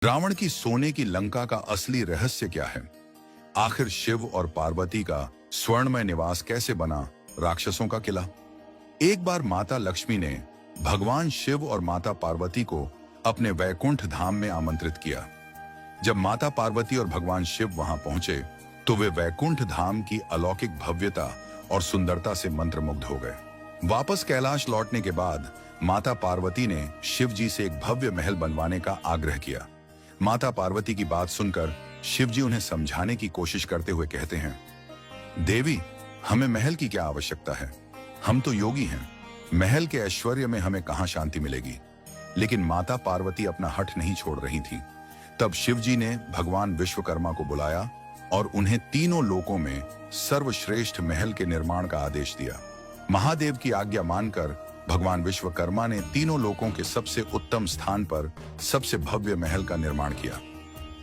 रावण की सोने की लंका का असली रहस्य क्या है? आखिर शिव और पार्वती का स्वर्णमय निवास कैसे बना राक्षसों का किला? एक बार माता लक्ष्मी ने भगवान शिव और माता पार्वती को अपने वैकुंठ धाम में आमंत्रित किया। जब माता पार्वती और भगवान शिव वहां पहुंचे तो वे वैकुंठ धाम की अलौकिक भव्यता और सुंदरता से मंत्रमुग्ध हो गए। वापस कैलाश लौटने के बाद माता पार्वती ने शिव जी से एक भव्य महल बनवाने का आग्रह किया। माता पार्वती की बात सुनकर शिव जी उन्हें समझाने की कोशिश करते हुए कहते हैं, देवी, हमें महल की क्या आवश्यकता है? हम तो योगी हैं। महल के ऐश्वर्य में हमें कहां शांति मिलेगी? लेकिन माता पार्वती अपना हठ नहीं छोड़ रही थी। तब शिव जी ने भगवान विश्वकर्मा को बुलाया और उन्हें तीनों लोकों में सर्वश्रेष्ठ महल के निर्माण का आदेश दिया। महादेव की आज्ञा मानकर भगवान विश्वकर्मा ने तीनों लोकों के सबसे उत्तम स्थान पर सबसे भव्य महल का निर्माण किया।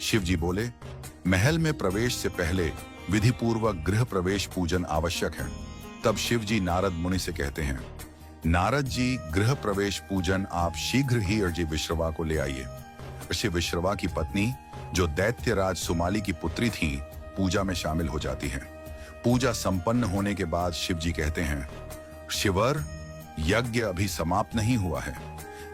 शिव जी बोले, महल में प्रवेश से पहले विधि पूर्वक गृह प्रवेश पूजन आवश्यक है। तब शिव जी नारद मुनि से कहते हैं, नारद जी, गृह प्रवेश पूजन आप शीघ्र ही अर्जी विश्रवा को ले आइए। ऋषि विश्रवा की पत्नी, जो दैत्यराज सुमाली की पुत्री थी, पूजा में शामिल हो जाती है। पूजा संपन्न होने के बाद शिव जी कहते हैं, शिवर, यज्ञ अभी समाप्त नहीं हुआ है।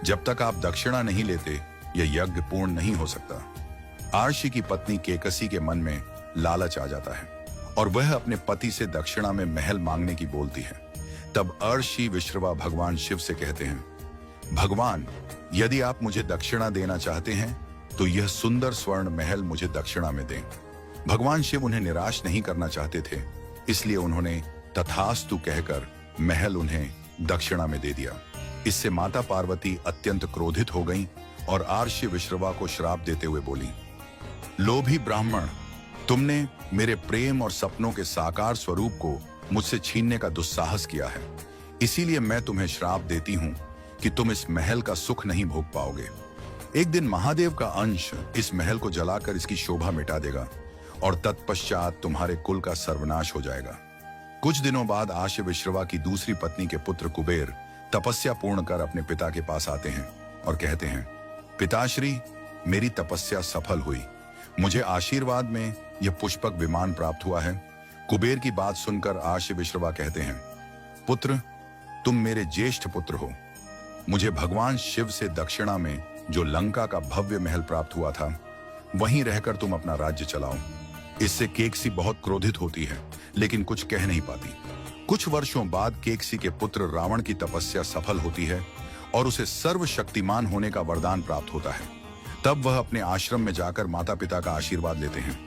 जब तक आप दक्षिणा नहीं लेते यह यज्ञ पूर्ण नहीं हो सकता। आर्षि की पत्नी केकसी के मन में लालच आ जाता है और वह अपने पति से दक्षिणा में महल मांगने की बोलती है। तब अर्षि विश्रवा भगवान शिव से कहते हैं, भगवान, यदि आप मुझे दक्षिणा देना चाहते हैं तो यह सुंदर स्वर्ण महल मुझे दक्षिणा में दें। भगवान शिव उन्हें निराश नहीं करना चाहते थे, इसलिए उन्होंने तथास्तु कहकर महल उन्हें दक्षिणा में दे दिया। इससे माता पार्वती अत्यंत क्रोधित हो गईं और आर्षि विश्रवा को श्राप देते हुए बोली, लोभी ब्राह्मण, तुमने मेरे प्रेम और सपनों के साकार स्वरूप को मुझसे छीनने का दुस्साहस किया है। इसीलिए मैं तुम्हें श्राप देती हूं कि तुम इस महल का सुख नहीं भोग पाओगे। एक दिन महादेव का अंश इस महल को जलाकर इसकी शोभा मिटा देगा और तत्पश्चात तुम्हारे कुल का सर्वनाश हो जाएगा। कुछ दिनों बाद आर्षि विश्रवा की दूसरी पत्नी के पुत्र कुबेर तपस्या पूर्ण कर अपने पिता के पास आते हैं और कहते हैं, पिताश्री, मेरी तपस्या सफल हुई। मुझे आशीर्वाद में यह पुष्पक विमान प्राप्त हुआ है। कुबेर की बात सुनकर आर्षि विश्रवा कहते हैं, पुत्र, तुम मेरे ज्येष्ठ पुत्र हो। मुझे भगवान शिव से दक्षिणा में जो लंका का भव्य महल प्राप्त हुआ था, वहीं रहकर तुम अपना राज्य चलाओ। इससे केकसी बहुत क्रोधित होती है, लेकिन कुछ कह नहीं पाती। कुछ वर्षों बाद केकसी के पुत्र रावण की तपस्या सफल होती है और उसे सर्वशक्तिमान होने का वरदान प्राप्त होता है। तब वह अपने आश्रम में जाकर माता पिता का आशीर्वाद लेते हैं।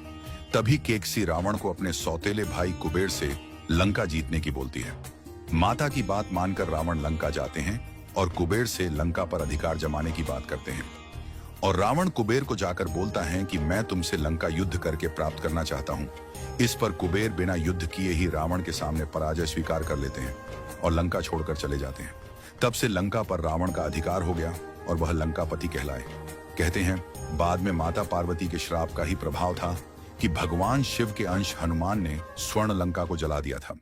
तभी केकसी रावण को अपने सौतेले भाई कुबेर से लंका जीतने की बोलती है। माता की बात मानकर रावण लंका जाते हैं और कुबेर से लंका पर अधिकार जमाने की बात करते हैं। और रावण कुबेर को जाकर बोलता है कि मैं तुमसे लंका युद्ध करके प्राप्त करना चाहता हूं। इस पर कुबेर बिना युद्ध किए ही रावण के सामने पराजय स्वीकार कर लेते हैं और लंका छोड़कर चले जाते हैं। तब से लंका पर रावण का अधिकार हो गया और वह लंकापति कहलाए। कहते हैं, बाद में माता पार्वती के श्राप का ही प्रभाव था कि भगवान शिव के अंश हनुमान ने स्वर्ण लंका को जला दिया था।